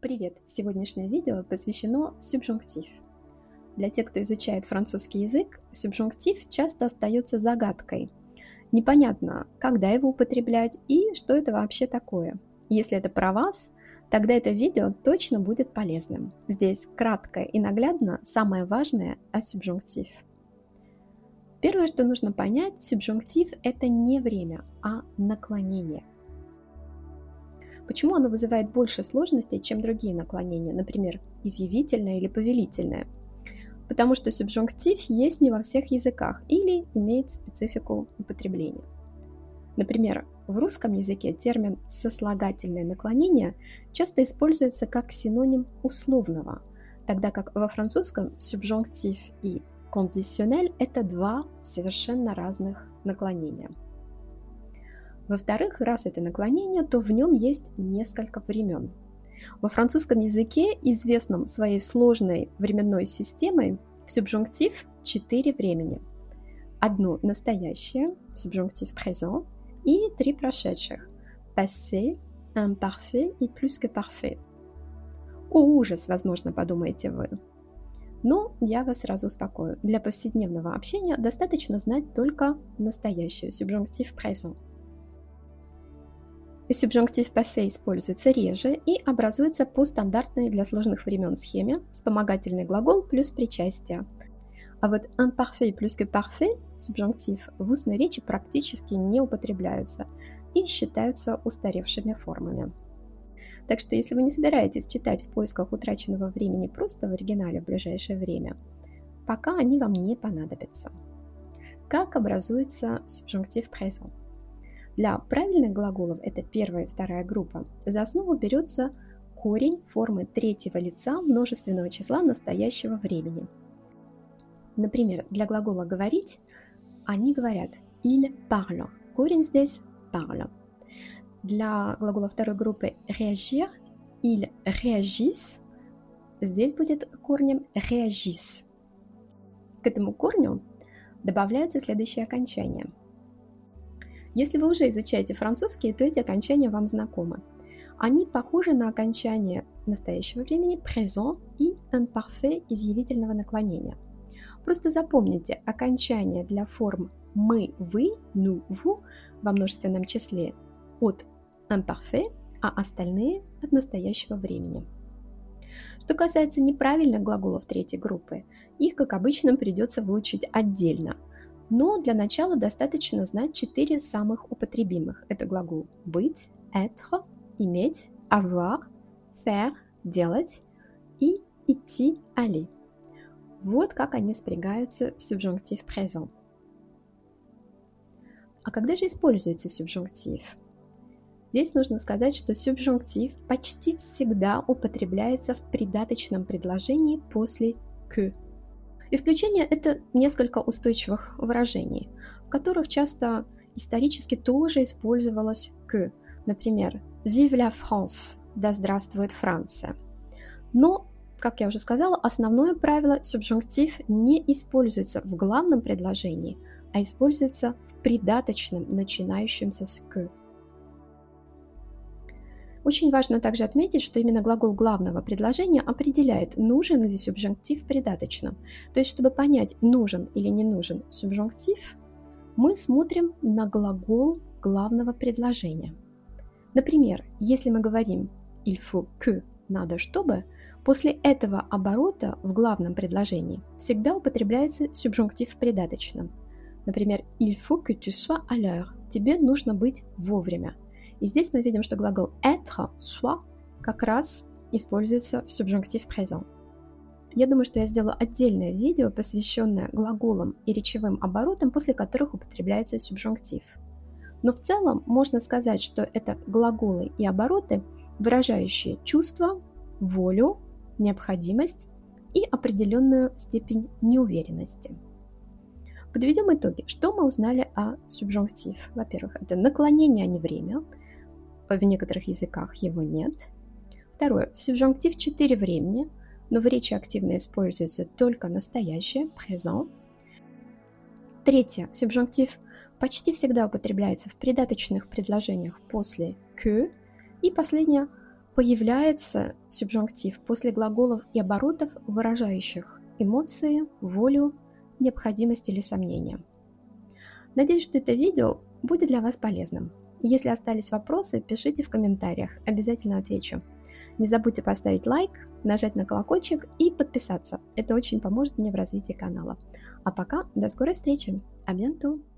Привет! Сегодняшнее видео посвящено субжунктив. Для тех, кто изучает французский язык, субжунктив часто остается загадкой. Непонятно, когда его употреблять и что это вообще такое. Если это про вас, тогда это видео точно будет полезным. Здесь кратко и наглядно самое важное о субжунктив. Первое, что нужно понять, субжунктив – это не время, а наклонение. Почему оно вызывает больше сложностей, чем другие наклонения, например, изъявительное или повелительное? Потому что субжунктив есть не во всех языках или имеет специфику употребления. Например, в русском языке термин «сослагательное наклонение» часто используется как синоним условного, тогда как во французском субжунктив и кондиционель – это два совершенно разных наклонения. Во-вторых, раз это наклонение, то в нем есть несколько времен. Во французском языке, известном своей сложной временной системой, в субжунктив 4 времени. Одно настоящее, субжунктив présent, и 3 прошедших, passé, imparfait и plus que parfait. О, ужас, возможно, подумаете вы. Но я вас сразу успокою. Для повседневного общения достаточно знать только настоящее, субжунктив présent. Субжунктив passé используется реже и образуется по стандартной для сложных времен схеме вспомогательный глагол плюс причастие. А вот imparfait плюс que parfait, субжунктив, в устной речи практически не употребляются и считаются устаревшими формами. Так что если вы не собираетесь читать в поисках утраченного времени просто в оригинале в ближайшее время, пока они вам не понадобятся. Как образуется субжунктив présent? Для правильных глаголов, это первая и вторая группа, за основу берется корень формы третьего лица множественного числа настоящего времени. Например, для глагола «говорить» они говорят «il parle». Корень здесь «parle». Для глагола второй группы «réagir» «ils réagissent». Здесь будет корнем «réagissent». К этому корню добавляются следующие окончания. Если вы уже изучаете французский, то эти окончания вам знакомы. Они похожи на окончания настоящего времени présent и imparfait изъявительного наклонения. Просто запомните, окончания для форм мы, вы, nous, vous во множественном числе от imparfait, а остальные от настоящего времени. Что касается неправильных глаголов третьей группы, их, как обычно, придется выучить отдельно. Но для начала достаточно знать 4 самых употребимых. Это глагол быть, être, иметь, avoir, faire, делать и идти, aller. Вот как они спрягаются в субжунктив présent. А когда же используется субжунктив? Здесь нужно сказать, что субжунктив почти всегда употребляется в придаточном предложении после que. Исключение – это несколько устойчивых выражений, в которых часто исторически тоже использовалось que. Например, «Vive la France» – «Да здравствует Франция». Но, как я уже сказала, основное правило – субжунктив не используется в главном предложении, а используется в придаточном, начинающемся с que. Очень важно также отметить, что именно глагол главного предложения определяет, нужен ли субжунктив в придаточном. То есть, чтобы понять, нужен или не нужен субжунктив, мы смотрим на глагол главного предложения. Например, если мы говорим «il faut que» – «надо чтобы», после этого оборота в главном предложении всегда употребляется субжунктив в придаточном. Например, «il faut que tu sois à l'heure» – «тебе нужно быть вовремя». И здесь мы видим, что глагол être, soit, как раз используется в субжунктив présent. Я думаю, что я сделаю отдельное видео, посвященное глаголам и речевым оборотам, после которых употребляется субжунктив. Но в целом можно сказать, что это глаголы и обороты, выражающие чувство, волю, необходимость и определенную степень неуверенности. Подведем итоги. Что мы узнали о субжунктив? Во-первых, это наклонение, а не время. В некоторых языках его нет. Второе. В субжунктив 4 времени, но в речи активно используется только настоящее, présent. Третье. Субжунктив почти всегда употребляется в придаточных предложениях после que. И последнее. появляется субжунктив после глаголов и оборотов, выражающих эмоции, волю, необходимость или сомнение. Надеюсь, что это видео будет для вас полезным. Если остались вопросы, пишите в комментариях, обязательно отвечу. Не забудьте поставить лайк, нажать на колокольчик и подписаться. Это очень поможет мне в развитии канала. А пока, до скорой встречи. À bientôt!